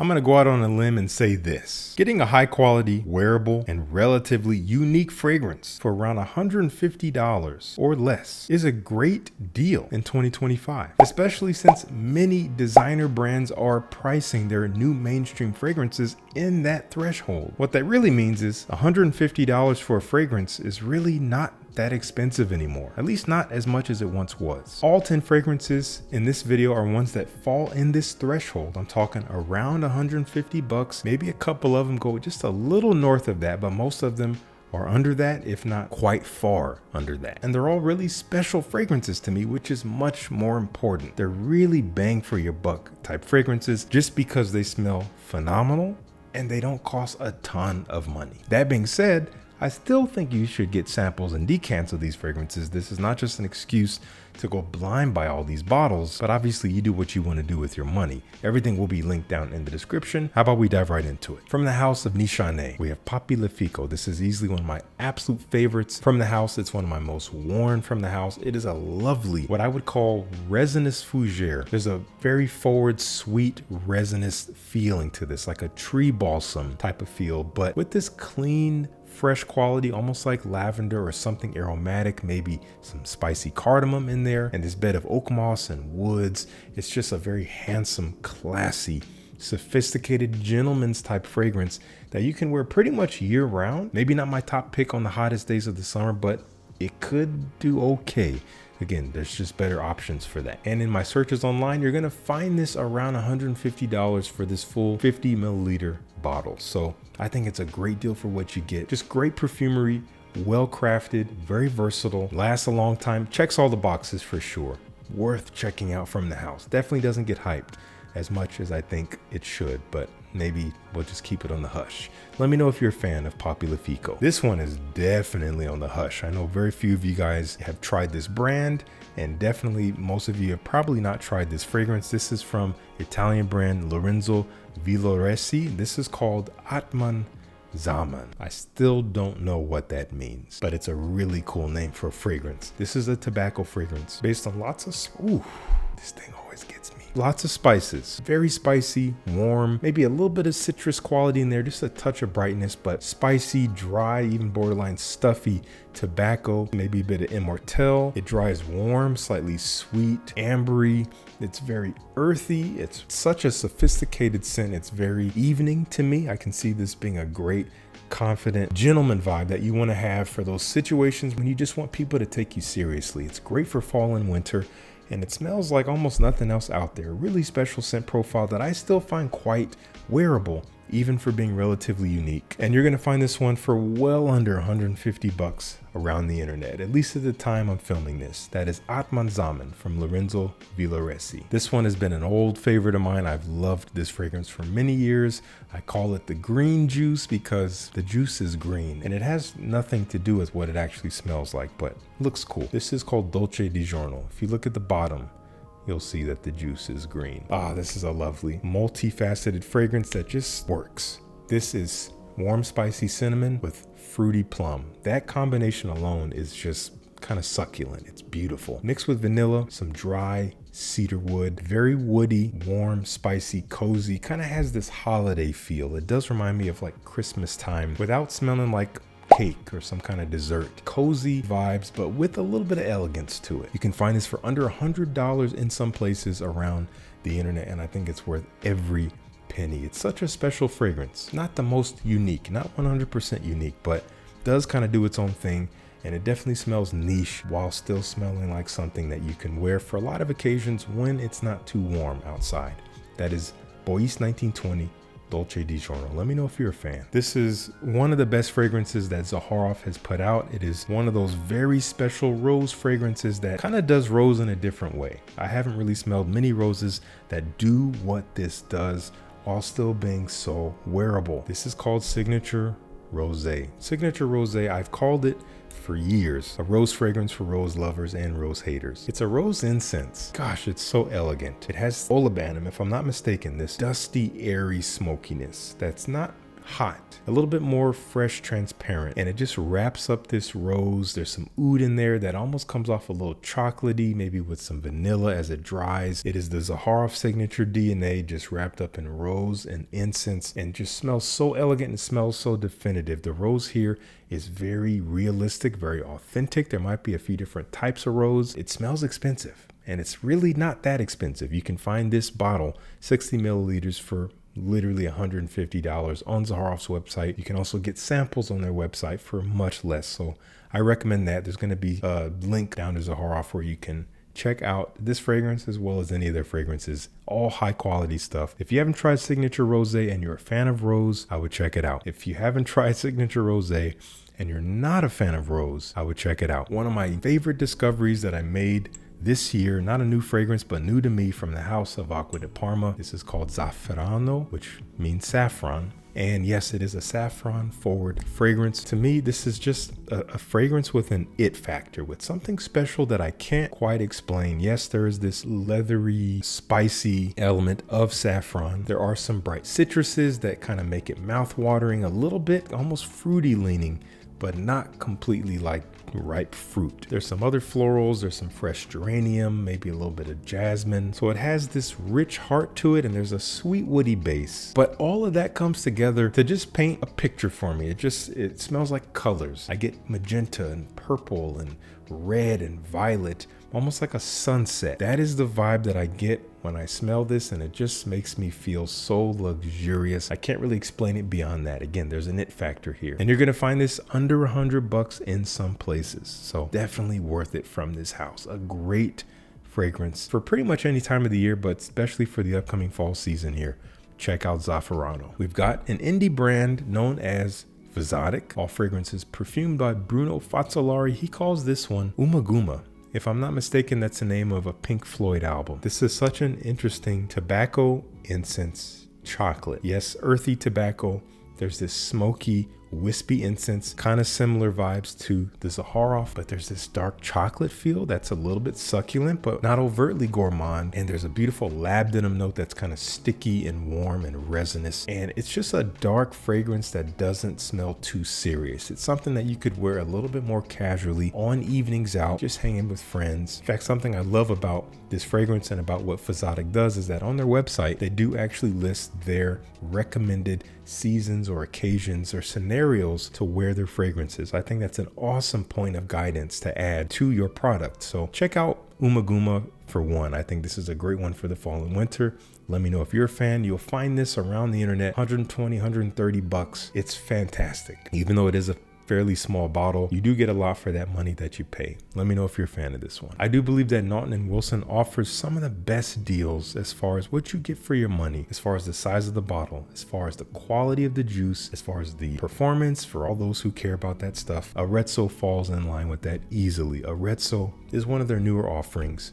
I'm gonna go out on a limb and say this. Getting a high quality, wearable, and relatively unique fragrance for around $150 or less is a great deal in 2025, especially since many designer brands are pricing their new mainstream fragrances in that threshold. What that really means is $150 for a fragrance is really not that expensive anymore, at least not as much as it once was. All 10 fragrances in this video are ones that fall in this threshold. I'm talking around 150 bucks. Maybe a couple of them go just a little north of that, but most of them are under that, if not quite far under that. And they're all really special fragrances to me, which is much more important. They're really bang for your buck type fragrances just because they smell phenomenal and they don't cost a ton of money. That being said, I still think you should get samples and decants of these fragrances. This is not just an excuse to go blind buy all these bottles, but obviously you do what you want to do with your money. Everything will be linked down in the description. How about we dive right into it? From the house of Nishane, we have Papilefiko. This is easily one of my absolute favorites from the house. It's one of my most worn from the house. It is a lovely, what I would call resinous fougere. There's a very forward, sweet, resinous feeling to this, like a tree balsam type of feel, but with this clean, fresh quality, almost like lavender or something aromatic, maybe some spicy cardamom in there, and this bed of oak moss and woods. It's just a very handsome, classy, sophisticated gentleman's type fragrance that you can wear pretty much year round. Maybe not my top pick on the hottest days of the summer, but it could do okay. Again, there's just better options for that. And in my searches online, you're gonna find this around $150 for this full 50 milliliter bottle. So I think it's a great deal for what you get. Just great perfumery, well crafted, very versatile, lasts a long time, checks all the boxes for sure. Worth checking out from the house. Definitely doesn't get hyped as much as I think it should, but maybe we'll just keep it on the hush. Let me know if you're a fan of Papilefiko. This one is definitely on the hush. I know very few of you guys have tried this brand, and definitely most of you have probably not tried this fragrance. This is from Italian brand Lorenzo Villoresi. This is called Atman Xaman. I still don't know what that means, but it's a really cool name for a fragrance. This is a tobacco fragrance based on lots of, ooh, this thing always gets me. Lots of spices, very spicy, warm, maybe a little bit of citrus quality in there, just a touch of brightness, but spicy, dry, even borderline stuffy tobacco, maybe a bit of immortelle. It dries warm, slightly sweet, ambery. It's very earthy. It's such a sophisticated scent. It's very evening to me. I can see this being a great, confident gentleman vibe that you want to have for those situations when you just want people to take you seriously. It's great for fall and winter, and it smells like almost nothing else out there. Really special scent profile that I still find quite wearable, even for being relatively unique. And you're gonna find this one for well under 150 bucks around the internet, at least at the time I'm filming this. That is Atman Xaman from Lorenzo Villoresi. This one has been an old favorite of mine. I've loved this fragrance for many years. I call it the green juice because the juice is green, and it has nothing to do with what it actually smells like, but looks cool. This is called Dolce di Giorno. If you look at the bottom, you'll see that the juice is green. This is a lovely, multifaceted fragrance that just works. This is warm, spicy cinnamon with fruity plum. That combination alone is just kind of succulent. It's beautiful. Mixed with vanilla, some dry cedar wood, very woody, warm, spicy, cozy, kind of has this holiday feel. It does remind me of like Christmas time without smelling like cake or some kind of dessert. Cozy vibes, but with a little bit of elegance to it. You can find this for under $100 in some places around the internet, and I think it's worth every penny. It's such a special fragrance. Not the most unique, not 100% unique, but does kind of do its own thing, and it definitely smells niche while still smelling like something that you can wear for a lot of occasions when it's not too warm outside. That is Bois 1920 Dolce di Giorno. Let me know if you're a fan. This is one of the best fragrances that Zaharoff has put out. It is one of those very special rose fragrances that kind of does rose in a different way. I haven't really smelled many roses that do what this does while still being so wearable. This is called Signature Rosé. Signature Rosé, I've called it for years, a rose fragrance for rose lovers and rose haters. It's a rose incense. Gosh, it's so elegant. It has olibanum, if I'm not mistaken, this dusty, airy smokiness that's not hot, a little bit more fresh, transparent, and it just wraps up this rose. There's some oud in there that almost comes off a little chocolatey, maybe with some vanilla as it dries. It is the Zaharoff signature DNA just wrapped up in rose and incense, and just smells so elegant and smells so definitive. The rose here is very realistic, very authentic. There might be a few different types of rose. It smells expensive, and it's really not that expensive. You can find this bottle, 60 milliliters, for literally $150 on Zaharoff's website. You can also get samples on their website for much less. So I recommend that. There's going to be a link down to Zaharoff where you can check out this fragrance as well as any of their fragrances. All high quality stuff. If you haven't tried Signature Rosé and you're a fan of rose, I would check it out. If you haven't tried Signature Rosé and you're not a fan of rose, I would check it out. One of my favorite discoveries that I made this year, not a new fragrance, but new to me, from the house of Acqua de Parma. This is called Zafferano, which means saffron. And yes, it is a saffron forward fragrance. To me, this is just a fragrance with an it factor, with something special that I can't quite explain. Yes, there is this leathery, spicy element of saffron. There are some bright citruses that kind of make it mouth-watering, a little bit almost fruity leaning, but not completely like ripe fruit. There's some other florals, there's some fresh geranium, maybe a little bit of jasmine. So it has this rich heart to it, and there's a sweet woody base. But all of that comes together to just paint a picture for me. It smells like colors. I get magenta and purple and red and violet, almost like a sunset. That is the vibe that I get when I smell this, and it just makes me feel so luxurious. I can't really explain it beyond that. Again, there's an it factor here, and you're gonna find this under $100 in some places. So definitely worth it from this house. A great fragrance for pretty much any time of the year, but especially for the upcoming fall season here. Check out Zafferano. We've got an indie brand known as Fzotic. All fragrances perfumed by Bruno Fazzolari. He calls this one Ummagumma. If I'm not mistaken, that's the name of a Pink Floyd album. This is such an interesting tobacco, incense, chocolate. Yes, earthy tobacco. There's this smoky, wispy incense, kind of similar vibes to the Zaharoff, but there's this dark chocolate feel that's a little bit succulent, but not overtly gourmand. And there's a beautiful labdanum note that's kind of sticky and warm and resinous. And it's just a dark fragrance that doesn't smell too serious. It's something that you could wear a little bit more casually on evenings out, just hanging with friends. In fact, something I love about this fragrance and about what Fzotic does is that on their website, they do actually list their recommended seasons or occasions or scenarios to wear their fragrances. I think that's an awesome point of guidance to add to your product. So check out Ummagumma for one. I think this is a great one for the fall and winter. Let me know if you're a fan. You'll find this around the internet, 120, 130 bucks. It's fantastic. Even though it is a fairly small bottle, you do get a lot for that money that you pay. Let me know if you're a fan of this one. I do believe that Naughton and Wilson offers some of the best deals as far as what you get for your money, as far as the size of the bottle, as far as the quality of the juice, as far as the performance for all those who care about that stuff. Arezzo falls in line with that easily. Arezzo is one of their newer offerings.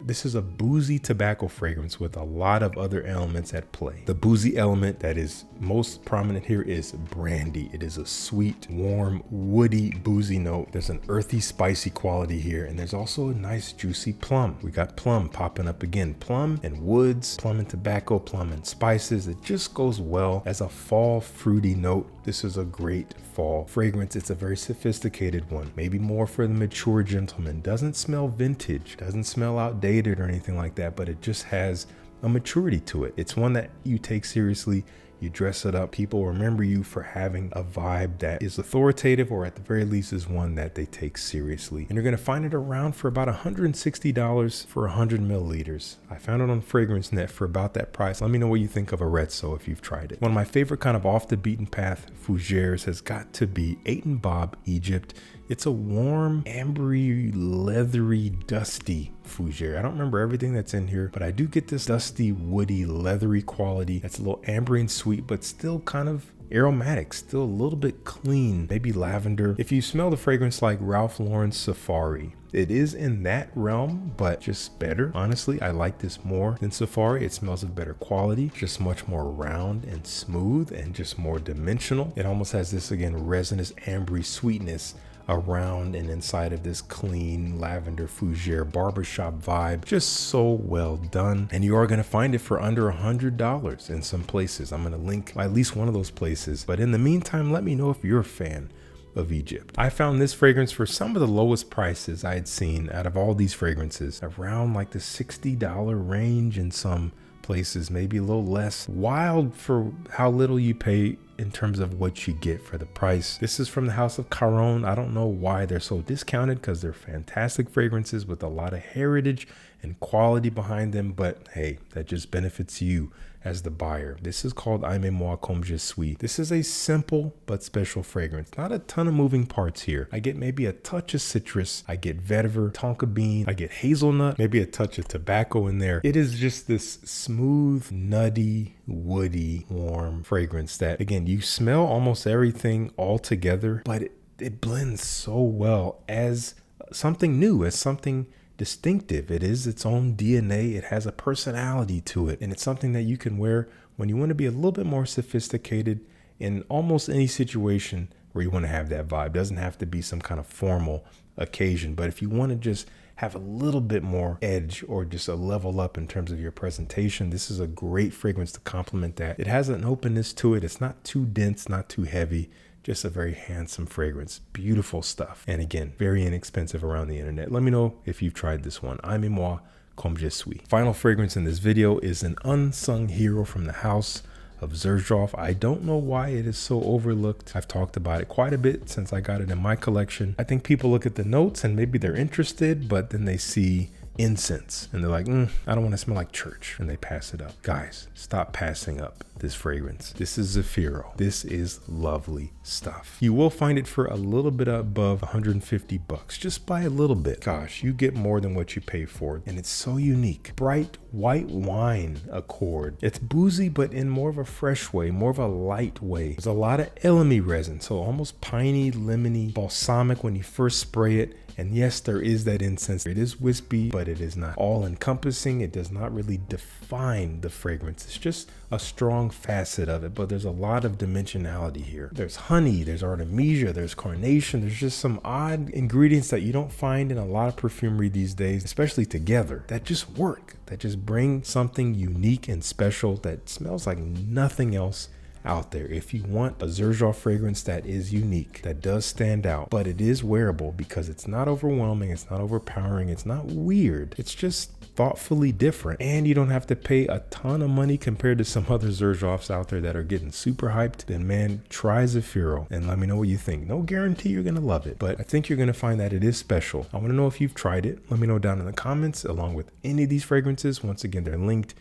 This is a boozy tobacco fragrance with a lot of other elements at play. The boozy element that is most prominent here is brandy. It is a sweet, warm, woody, boozy note. There's an earthy, spicy quality here, and there's also a nice, juicy plum. We got plum popping up again. Plum and woods, plum and tobacco, plum and spices. It just goes well as a fall, fruity note. This is a great fall fragrance. It's a very sophisticated one, maybe more for the mature gentleman. Doesn't smell vintage, doesn't smell outdated or anything like that, but it just has a maturity to it. It's one that you take seriously. You dress it up, people remember you for having a vibe that is authoritative, or at the very least is one that they take seriously. And you're gonna find it around for about $160 for 100 milliliters. I found it on Fragrance Net for about that price. Let me know what you think of Arezzo if you've tried it. One of my favorite kind of off the beaten path fougères has got to be Eight Bob Egypt. It's a warm, ambery, leathery, dusty fougere. I don't remember everything that's in here, but I do get this dusty, woody, leathery quality that's a little ambery and sweet, but still kind of aromatic, still a little bit clean, maybe lavender. If you smell the fragrance like Ralph Lauren's Safari, it is in that realm, but just better. Honestly, I like this more than Safari. It smells of better quality, just much more round and smooth and just more dimensional. It almost has this, again, resinous, ambery sweetness around and inside of this clean lavender fougere barbershop vibe. Just so well done. And you are going to find it for under $100 in some places. I'm going to link at least one of those places. But in the meantime, let me know if you're a fan of Egypt. I found this fragrance for some of the lowest prices I had seen out of all these fragrances, around like the $60 range in some places, maybe a little less. Wild for how little you pay in terms of what you get for the price. This is from the house of Caron. I don't know why they're so discounted, because they're fantastic fragrances with a lot of heritage and quality behind them, but hey, that just benefits you as the buyer. This is called Aimez-Moi, Comme, Suis. This is a simple but special fragrance. Not a ton of moving parts here. I get maybe a touch of citrus, I get vetiver, tonka bean, I get hazelnut, maybe a touch of tobacco in there. It is just this smooth, nutty, woody, warm fragrance that, again, you smell almost everything all together, but it blends so well as something new, as something distinctive. It is its own DNA. It has a personality to it, and it's something that you can wear when you want to be a little bit more sophisticated in almost any situation where you want to have that vibe. It doesn't have to be some kind of formal occasion, but if you want to just have a little bit more edge or just a level up in terms of your presentation, this is a great fragrance to complement that. It has an openness to it. It's not too dense, not too heavy. Just a very handsome fragrance. Beautiful stuff. And again, very inexpensive around the internet. Let me know if you've tried this one. Aimez-Moi, Comme, Suis. Final fragrance in this video is an unsung hero from the house of Xerjoff. I don't know why it is so overlooked. I've talked about it quite a bit since I got it in my collection. I think people look at the notes and maybe they're interested, but then they see incense and they're like, I don't want to smell like church, and they pass it up. Guys, stop passing up this fragrance. This is Zefiro. This is lovely stuff. You will find it for a little bit above 150 bucks, just by a little bit. Gosh, you get more than what you pay for, and it's so unique. Bright white wine accord. It's boozy, but in more of a fresh way, more of a light way. There's a lot of elemi resin, so almost piney, lemony, balsamic when you first spray it. And yes, there is that incense. It is wispy, but it is not all encompassing. It does not really define the fragrance. It's just a strong facet of it, but there's a lot of dimensionality here. There's honey, there's artemisia, there's carnation. There's just some odd ingredients that you don't find in a lot of perfumery these days, especially together, that just work, that just bring something unique and special that smells like nothing else out there. If you want a Xerjoff fragrance that is unique, that does stand out, but it is wearable because it's not overwhelming, it's not overpowering, it's not weird, it's just thoughtfully different, and you don't have to pay a ton of money compared to some other Xerjoffs out there that are getting super hyped, then man, try Zefiro and let me know what you think. No guarantee you're gonna love it, but I think you're gonna find that it is special. I want to know if you've tried it. Let me know down in the comments, along with any of these fragrances. Once again, they're linked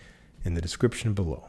in the description below.